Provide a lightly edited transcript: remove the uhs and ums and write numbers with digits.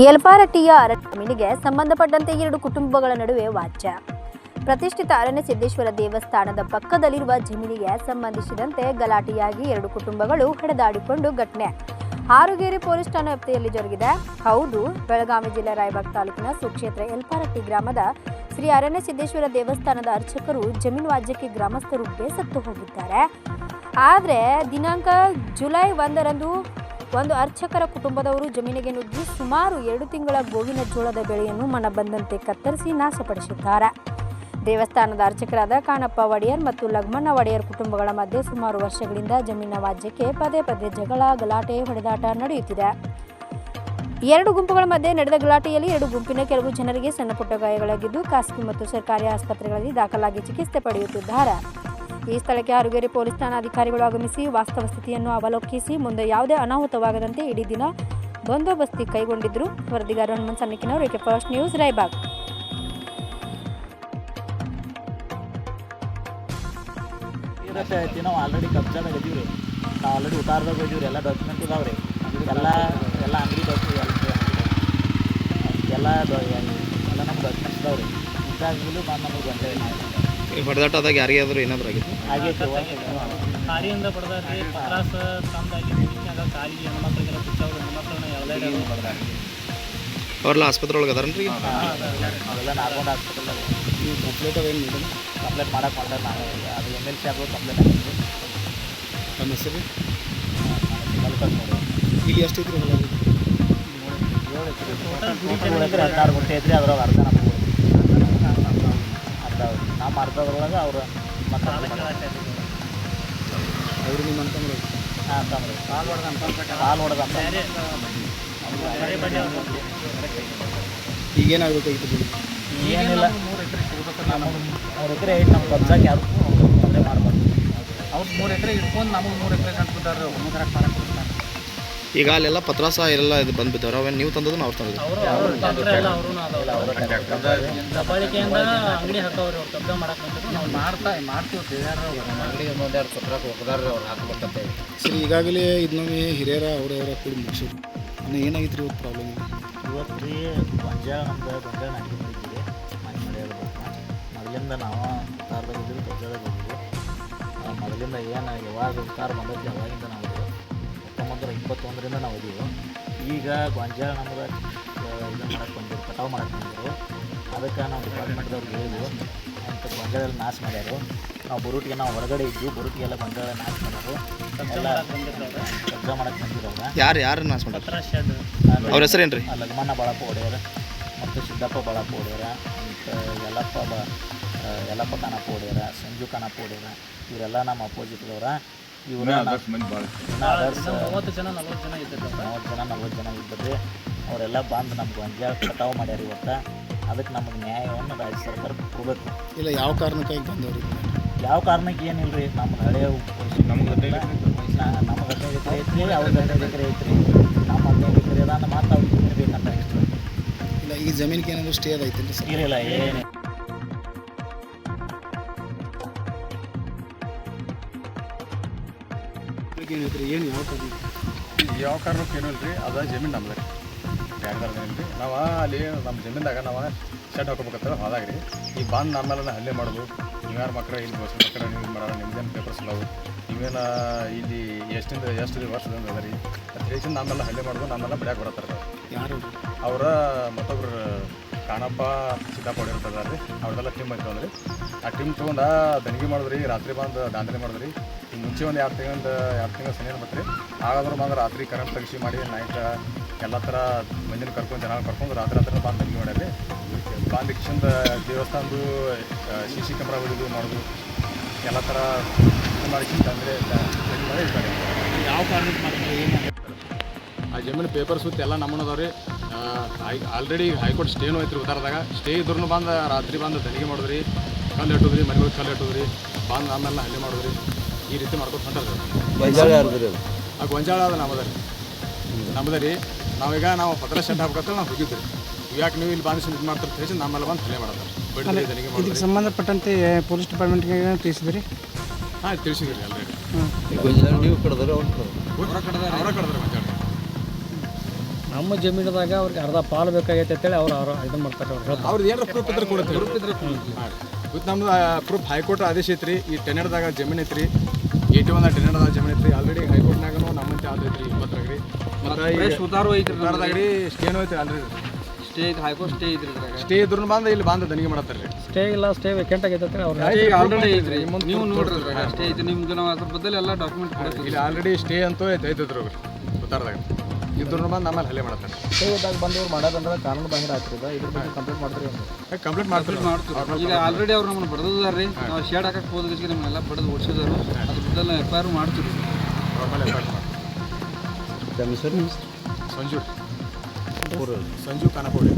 ಯಲ್ಪಾರಟ್ಟಿಯ ಅರಣ್ಯ ಜಮೀನಿಗೆ ಸಂಬಂಧಪಟ್ಟಂತೆ ಎರಡು ಕುಟುಂಬಗಳ ನಡುವೆ ವಾಚ. ಪ್ರತಿಷ್ಠಿತ ಅರಣ್ಯ ಸಿದ್ದೇಶ್ವರ ದೇವಸ್ಥಾನದ ಪಕ್ಕದಲ್ಲಿರುವ ಜಮೀನಿಗೆ ಸಂಬಂಧಿಸಿದಂತೆ ಗಲಾಟೆಯಾಗಿ ಎರಡು ಕುಟುಂಬಗಳು ಹೊಡೆದಾಡಿಕೊಂಡು ಘಟನೆ ಹಾರುಗೇರಿ ಪೊಲೀಸ್ ಠಾಣಾ ವ್ಯಾಪ್ತಿಯಲ್ಲಿ ಜರುಗಿದೆ. ಹೌದು, ಬೆಳಗಾವಿ ಜಿಲ್ಲೆ ರಾಯಬಾಗ್ ತಾಲೂಕಿನ ಸುಕ್ಷೇತ್ರ ಯಲ್ಪಾರಟ್ಟಿ ಗ್ರಾಮದ ಶ್ರೀ ಅರಣ್ಯ ಸಿದ್ದೇಶ್ವರ ದೇವಸ್ಥಾನದ ಅರ್ಚಕರು ಜಮೀನು ವಾಜ್ಯಕ್ಕೆ ಗ್ರಾಮಸ್ಥರು ಬೇಸತ್ತು ಹೋಗಿದ್ದಾರೆ. ಆದರೆ ದಿನಾಂಕ ಜುಲೈ 1ರಂದು ಒಂದು ಅರ್ಚಕರ ಕುಟುಂಬದವರು ಜಮೀನಿಗೆ ನುಗ್ಗಿ ಸುಮಾರು 2 ತಿಂಗಳ ಗೋವಿನ ಜೋಳದ ಬೆಳೆಯನ್ನು ಮನಬಂದಂತೆ ಕತ್ತರಿಸಿ ನಾಶಪಡಿಸಿದ್ದಾರೆ. ದೇವಸ್ಥಾನದ ಅರ್ಚಕರಾದ ಕಾಣಪ್ಪ ಒಡೆಯರ್ ಮತ್ತು ಲಗ್ಮಣ್ಣ ಒಡೆಯರ್ ಕುಟುಂಬಗಳ ಮಧ್ಯೆ ಸುಮಾರು ವರ್ಷಗಳಿಂದ ಜಮೀನಿನ ವಾಜ್ಯಕ್ಕೆ ಪದೇ ಪದೇ ಜಗಳ, ಗಲಾಟೆ, ಹೊಡೆದಾಟ ನಡೆಯುತ್ತಿದೆ. ಎರಡು ಗುಂಪುಗಳ ಮಧ್ಯೆ ನಡೆದ ಗಲಾಟೆಯಲ್ಲಿ ಎರಡು ಗುಂಪಿನ ಕೆಲವು ಜನರಿಗೆ ಸಣ್ಣಪುಟ್ಟ ಗಾಯಗಳಾಗಿದ್ದು ಖಾಸಗಿ ಮತ್ತು ಸರ್ಕಾರಿ ಆಸ್ಪತ್ರೆಗಳಲ್ಲಿ ದಾಖಲಾಗಿ ಚಿಕಿತ್ಸೆ ಪಡೆಯುತ್ತಿದ್ದಾರೆ. ಈ ಸ್ಥಳಕ್ಕೆ ಹಾರುಗೇರಿ ಪೊಲೀಸ್ ಠಾಣಾ ಅಧಿಕಾರಿಗಳು ಆಗಮಿಸಿ ವಾಸ್ತವ ಸ್ಥಿತಿಯನ್ನು ಅವಲೋಕಿಸಿ ಮುಂದೆ ಯಾವುದೇ ಅನಾಹುತವಾಗದಂತೆ ಇಡೀ ದಿನ ಬಂದೋಬಸ್ತಿ ಕೈಗೊಂಡಿದ್ದರು. ವರದಿಗಾರ ಹನುಮಂತ ಸನ್ನಿಕಿನವರು, ಏಕೆ ಫಸ್ಟ್ ನ್ಯೂಸ್, ರಾಯಬಾಗ್. ನಾವು ಆಲ್ರೆಡಿ ಕಬ್ಜಾದಾಗ ಇದೀವಿ, ನಾವು ಆಲ್ರೆಡಿ ಉತ್ತಾರದಾಗ ಹೋಗಿವ್ರಿ, ಎಲ್ಲ ಡಾಕ್ಯುಮೆಂಟ್ ಇದಾವೆ ರೀ, ಎಲ್ಲ ಅಂಗಡಿ ಎಲ್ಲ ನಮ್ಮ ಡಾಕ್ಯುಮೆಂಟ್ಸ್ ಇದಾವೆ ರೀ. ಇಂಥಾಗಲೂ ಬಂದು ನಮಗೆ ಬಂದೆ ಹೊಡೆದಾಟದಾಗ ಯಾರಿಗಾದ್ರೂ ಏನಾದರೂ ಆಗಿತ್ತು ಆಗೈತೆ ಕಾರಿಯಿಂದ ಬಡ್ದಾರಿ ಪತ್ರಾಸ ತಂದಾಗಿ ಮುಗಿಸ್ನಾಗ ಕಾಲಿಗೆ ಹೆಣ್ಮಕ್ಳಿಗೆಲ್ಲ ಬಿಚ್ಚವ್ರು ಹೆಣ್ಮಕ್ಳನ್ನ ಎಲ್ಲೆಡೆ ಬಡ್ದಾರಿ. ಅವ್ರೆಲ್ಲ ಆಸ್ಪತ್ರೆ ಒಳಗೆ ಅದಾರನ್ರಿ? ಅವೆಲ್ಲ ನಾರ್ಮಲ್ ಹಾಸ್ಪಿಟಲ್ ನೀವು ಕಂಪ್ಲೇಂಟ್ ಅವೇನು ಕಂಪ್ಲೇಂಟ್ ಮಾಡಕ್ಕೆ ಮಾಡ್ತಾರೆ. ನಾವು ಅದು MLC ಆಗ್ಬೋದು ಕಂಪ್ಲೇಂಟ್ ಆಗಿದ್ವಿ. ನಮ್ಮ ಹೆಸರು ಮಲ್ಕಲ್ ನೋಡಿ. ಇಲ್ಲಿ ಎಷ್ಟು ಇದ್ರಿ? 7 ಎಕರೆ 16 ಗುಂಟೆ ಐತ್ರಿ. ಅದ್ರಾಗ ಅರ್ಧ ನಮಗೆ ನಮ್ಮ ಅರ್ಧದ್ರೊಳಗೆ ಅವರು ಮತ್ತೆ ಅವರು ನಿಮ್ಮ ಅಂತಂದ್ರೆ ಅಂತಂದ್ರೆ ಹಾಲು ಹೊಡೆದಂತ ಈಗೇನಾಗಬೇಕಾಗಿತ್ತು? ಏನಿಲ್ಲ, 3 ಎಕರೆ ಐತೆ ನಮ್ಮ ಕಬ್ಜಾಕ್ಕೆ ಯಾರು ತೊಂದರೆ ಮಾಡ್ಬಾರ್ದು. ಅವ್ರು 3 ಎಕರೆ ಇಟ್ಕೊಂಡು ನಮಗೆ 3 ಎಕರೆ ಕಂಟ್ಬಿಟ್ಟಾರೆ. 1 ಎಕರೆ ಮಾಡಕ್ಕೆ ಕೊಡ್ತಾರೆ. ಈಗ ಅಲ್ಲೆಲ್ಲ ಪತ್ರಾಸ ಎಲ್ಲ ಇದು ಬಂದುಬಿದ್ದವ್ರು. ಅವೇನು ನೀವು ತಂದದ್ದು ಅವ್ರು ತಂದದ್ದು? ದಬ್ಬಾಳಿಕೆಯಿಂದ ಅಂಗಡಿ ಹಾಕವ್ರಿ. ಅವ್ರು ಕಬ್ಜಾ ಮಾಡಕ್ಕೆ ಬಂದಿದ್ರು. ನಾವು ಮಾಡ್ತೀವಿ. ಅಂಗಡಿಗೆ ಒಂದೆರಡು ಪತ್ರಕ್ಕೆ ಹೋಗ್ದಾರ್ರಿ ಅವ್ರು ಹಾಕ್ಬೇಕಂತ. ಸರಿ, ಈಗಾಗಲೇ ಇದನ್ನೊಮ್ಮೆ ಹಿರಿಯರ ಅವರವರ ಕೂಡಿ ಮುಗಿಸಿದ್ರು. ಇನ್ನು ಏನಾಗಿತ್ತು ರೀ ಇವತ್ತು ಪ್ರಾಬ್ಲಮ್? ಇವತ್ತು ರೀ ಗೊಂಜಾಳ ನಾಟಿ ಮಾಡಿದ್ದೀವಿ. ಮನೆ ಮಳೆಯಾಗ ಮೊದಲಿಂದ ನಾವು ಉತ್ತಾರದಾಗ ಇದ್ದೀವಿ, ಕಬ್ಜಾದಾಗ ಇದ್ದೀವಿ. ಮೊದಲಿಂದ ಏನು ಯಾವಾಗ ಉತ್ತಾರ ಬಂದೈತಿ ಅವಾಗಿಂದ ನಾವು ಇದ್ದೀವಿ. 1921ರಿಂದ ನಾವು ಇದ್ದೀವಿ. ಈಗ ಗೊಂಜಾಳ ನಮ್ಗೆ ಇದನ್ನು ಮಾಡಕ್ಕೆ ಬಂದಿರು, ಕಟಾವು ಮಾಡಕ್ಕೆ ಬಂದಿರು. ಅದಕ್ಕೆ ನಾವು ಡಿಪಾರ್ಟ್ಮೆಂಟ್ದವ್ರಿಗೆ ಹೇಳಿದ್ವು, ಅಂತ ಗೊಂಜಾಳೆಲ್ಲ ನಾಶ ಮಾಡ್ಯಾರು. ನಾವು ಬುರುಟಿಗೆ ನಾವು ಹೊರಗಡೆ ಇದ್ದು ಬುರುಟಿಗೆಲ್ಲ ಗೊಂಜಾಳ ನಾಶ ಮಾಡ್ಯಾರು. ಎಲ್ಲ ಕಬ್ಜಾ ಮಾಡಕ್ಕೆ ಬಂದಿರೋಲ್ಲ. ಯಾರು ನಾಶ ಮಾಡ್ತಾರೆ? ಅವ್ರ ಹೆಸರೇನು ರೀ? ಲಗ್ಮಣ್ಣ ಬಾಳಪ್ಪ ಒಡೆಯರ ಮತ್ತು ಸಿದ್ದಪ್ಪ ಬಾಳಪ್ಪ ಒಡೆಯರ ಮತ್ತು ಯಲ್ಲಪ್ಪ ಕಾಣಪ್ಪ ಒಡೆಯರ, ಸಂಜು ಕಾಣಪ್ಪ ಒಡೆಯರ, ಇವರೆಲ್ಲ ನಮ್ಮ ಅಪೋಸಿಟ್ದವ್ರ. ಇವರು 30 ಜನ 40 ಜನ ಇದ್ದರು. 40 ಜನ ಇದ್ದರು. ಅವರೆಲ್ಲ ಬಂದು ನಮ್ಗೆ ಗೊಂಜಾಳ ಕಟಾವು ಮಾಡ್ಯಾರ ಇವತ್ತು. ಅದಕ್ಕೆ ನಮಗೆ ನ್ಯಾಯವನ್ನು ರಾಜ್ಯ ಸರ್ಕಾರ ಕೊಡಬೇಕು. ಇಲ್ಲ, ಯಾವ ಕಾರಣಕ್ಕಾಗಿ ಬಂದವ್ರಿಗೆ? ಯಾವ ಕಾರಣಕ್ಕೆ ಏನಿಲ್ಲ ರೀ. ನಮ್ಮ ಹಳೆಯ ನಮಗೆ 15 ಎಕರೆ ಐತ್ರಿ, ಅವ್ರಿಗೆ 15 ಎಕರೆ ಐತ್ರಿ. ನಮ್ಮ 15 ಎಕರೆ ಅದ ಮಾತ್ರ ಅವ್ರಿಗೆ ಜಮೀನು ಬೇಕಂತ ಇಷ್ಟು. ಇಲ್ಲ, ಈ ಜಮೀನಿಗೆ ಏನಾದರೂ ಸ್ಟೇ ಅದೈತೆ ಸರ್? ಇರಲಿಲ್ಲ, ಏನು ಏನು ಯಾವ ಕಾರಣಕ್ಕೆ ಏನೂ ಇಲ್ಲ ರೀ. ಅದು ಜಮೀನು ನಮ್ದು ರೀ, ಬ್ಯಾಡ್ದಾರ್ದು ಏನು ರೀ. ನಾವು ಅಲ್ಲಿ ನಮ್ಮ ಜಮೀನ್ದಾಗ ನಾವು ಶೆಡ್ ಹಾಕೋಬೇಕಂತ ಹೋದಾಗ ರೀ, ಈಗ ಬಂದು ನಮ್ಮೆಲ್ಲ ಹಲ್ಲೆ ಮಾಡೋದು. ನೀವ್ಯಾರು ಮಕ್ಕಳು ಇಲ್ಲಿ ಬಸ್ ಮಕ್ಕಳು ನೀವು ಇದು ಮಾಡೋಣ, ನಿಮ್ದೇನು ಪೇಪರ್ಸ್ ಇಲ್ಲವು, ನೀವೇನು ಇಲ್ಲಿ ಎಷ್ಟು ವರ್ಷದಿಂದ ಅದ ರೀ ಅಂತ ಹೇಳಿ ನಮ್ಮೆಲ್ಲ ಹಲ್ಲೆ ಮಾಡೋದು. ನಮ್ಮೆಲ್ಲ ಬಡಿಯಾಕೆ ಬರತ್ತಾರೆ. ಯಾರು ಅವರ ಮತ್ತೊಬ್ರು ಕಾಣಪ್ಪ ಸಿದ್ದಪ್ಪ ಹೊಡಿರ್ತದ ರೀ. ಅವ್ರದ್ದೆಲ್ಲ ಟೀಮ್ ಐತೆ ರೀ. ಆ ಟೀಮ್ ತೊಗೊಂಡು ದನಿಗೆ ಮಾಡಿದ್ರಿ, ರಾತ್ರಿ ಬಂದು ದಾಂಧಲೆ ಮಾಡಿದ್ರಿ. ಈಗ ಮುಂಚೆ ಒಂದು 2 ತಿಂಗಳು ಸನಿಯನ್ನು ಬರ್ತೀರಿ. ಆಗಾದ್ರೂ ಬಂದು ರಾತ್ರಿ ಕರೆಂಟ್ ತೆಗಿಸಿ ಮಾಡಿ ನೈಟ್ ಎಲ್ಲ ಥರ ಮಂದಿನ ಕರ್ಕೊಂಡು ಜನ ಕರ್ಕೊಂಡು ರಾತ್ರಿ ಬಂದು ದನಿಗೆ ಮಾಡ್ಯಾರಿ. ಬಂದು ಕಿಶನ್ದ ದೇವಸ್ಥಾನದ್ದು CC ಕ್ಯಾಮ್ರಾ ಹೊಡಿದು ಮಾಡೋದು ಎಲ್ಲ ಥರ ಮಾಡಿಸಿಂದ ಅಂದರೆ ಮಾಡಿ ಇರ್ತಾರೆ. ಯಾವ ಕಾರಣಕ್ಕೆ ಮಾಡ್ತಾರೆ? ಏನು ಆ ಜಮೀನು ಪೇಪರ್ ಸುತ್ತ ಎಲ್ಲ ನಮ್ಮನದವ್ರಿ. ಆಲ್ರೆಡಿ ಹೈಕೋರ್ಟ್ ಸ್ಟೇನು ಐತ್ರಿ ಉತ್ತಾರದಾಗ. ಸ್ಟೇ ಇದ್ರೂ ಬಂದು ರಾತ್ರಿ ಬಂದು ದನಿಗೆ ಮಾಡಿದ್ರಿ, ಕಲ್ಲು ಇಟ್ಟೋದ್ರಿ, ಮನೆಗಳಿಗೆ ಕಲ್ಲು ಇಟ್ಟೋದ್ರಿ, ಬಂದು ಆಮೇಲೆ ಹಲ್ಲೆ ಮಾಡಿದ್ರಿ. ಈ ರೀತಿ ಮಾಡ್ಕೊಂಡು ಹೊಂಟಾರ್ರಿ. ಆ ಗೊಂಜಾಳ ಅದು ನಮ್ಮದ ರೀ. ನಾವೀಗ ಪತ್ರ ಶೆಡ್ ಹಾಕ್ಬೇಕಂತ ನಾವು ಹೋಗಿದ್ರಿ. ಯಾಕೆ ನೀವು ಇಲ್ಲಿ ಬಂದು ಇದು ಮಾಡ್ತಾರೆ ತಿಳಿಸಿ ನಮ್ಮೆಲ್ಲ ಬಂದು ಹಲ್ಲೆ ಮಾಡ್ತಾರೆ. ಬಿಡ್ರಿ ದನಿಗೆ ಮಾಡಿ. ಇದಕ್ಕೆ ಸಂಬಂಧಪಟ್ಟಂತೆ ಪೊಲೀಸ್ ಡಿಪಾರ್ಟ್ಮೆಂಟ್ಗೆ ತಿಳಿಸಿದ್ರಿ? ಹಾಂ, ತಿಳಿಸಿದ್ರಿ ಆಲ್ರೆಡಿ. ನೀವು ಕಡ್ದಾರೆ ಅವ್ರು ಅವರ ಕಡ್ದಾರೆ ಗೊಂಜಾಳ. ನಮ್ಮ ಜಮೀನದಾಗ ಅವ್ರಿಗೆ ಅರ್ಧ ಪಾಲು ಬೇಕಾಗೈತೆ ಅಂತೇಳಿ ಅವ್ರು ಇದನ್ನು ಮಾಡ್ತಾರೆ ಅವ್ರು ಹೇಳ್ತಾರೆ. ಅವ್ರದ್ದು ಏನಾರ ಪ್ರೂಫ್ ಇದ್ರೆ ಕೊಡುತ್ತೆ ಇವತ್ತು ನಮ್ದು ಪ್ರೂಫ್ ಹೈಕೋರ್ಟ್ ಆದೇಶ ಐತ್ರಿ ಈ ಟೆನೆಡ್ದಾಗ ಜಮೀನು ಐತ್ರಿ 81 ಟೆನೆಡ್ದಾಗ ಜಮೀನು ಐತ್ರಿ ಆಲ್ರೆಡಿ ಹೈಕೋರ್ಟ್ನಾಗನು ನಮ್ಮಂತೆ ಆದೈತ್ರಿ 20 ರೀ ಮತ್ತು ಉತ್ತಾರದಾಗ್ರಿ ಸ್ಟೇನು ಐತ್ರಿ ಆಲ್ರೆಡಿ ಸ್ಟೇ ಐತೆ ಹೈಕೋರ್ಟ್ ಸ್ಟೇ ಐತ್ರಿ ಇದ್ರಾಗ ಸ್ಟೇ ಇದ್ರೂ ಬಂದು ಇಲ್ಲಿ ಬಂದು ದನಿಗೆ ಮಾಡತ್ತಾರೆ ರೀ ಸ್ಟೇ ಇಲ್ಲ ಸ್ಟೇ ವೇಕೆಂಟ್ ಆಗೈತೆ ಅಂತೇಳಿ ಅವ್ರು ಸ್ಟೇ ಆಲ್ರೆಡಿ ಐತ್ರಿ ನೀವು ನೋಡ್ರಿ ಅದ್ರಾಗ ಸ್ಟೇ ಐತಿ ನಿಮ್ಗೆ ನಾವು ಅದ್ರ ಬದಲು ಎಲ್ಲ ಡಾಕ್ಯುಮೆಂಟ್ ಕೊಡ್ತೀವಿ ಇಲ್ಲಿ ಆಲ್ರೆಡಿ ಸ್ಟೇ ಅಂತೂ ಐತಿದ್ರು ಉತ್ತಾರದಾಗ ಇದ್ರೂ ಬಂದು ಆಮೇಲೆ ಹಲ್ಲೆ ಮಾಡತ್ತಾರೆ ಸ್ಟೇದಾಗ ಬಂದವ್ರು ಮಾಡೋದಂದ್ರೆ ಕಾನೂನು ಬಾಹಿರ ಆಗ್ತದೆ ಇದ್ರ ಬಗ್ಗೆ ಕಂಪ್ಲೇಂಟ್ ಮಾಡ್ತೀರಿ ಅಂತ ಕಂಪ್ಲೇಂಟ್ ಮಾಡ್ತಾರೆ ಮಾಡ್ತೀವಿ ಈಗ ಆಲ್ರೆಡಿ ಅವ್ರು ನಮ್ಮನ್ನು ಬಡ್ದಾರ ರೀ ನಾವು ಶೇಡ್ ಹಾಕಕ್ಕೆ ಹೋದಕ್ಕೆ ನಮ್ಮನ್ನೆಲ್ಲ ಬಡ್ದು ಓಡಿಸಿದಾರು ಅದ್ರ ಬದಲು FIR ಮಾಡ್ತೀವಿ ಅವ್ರ ಮೇಲೆ ಎಫ್ ಸರ್ ಸಂಜು ಸಂಜು ಕಾನಕೋಡಿ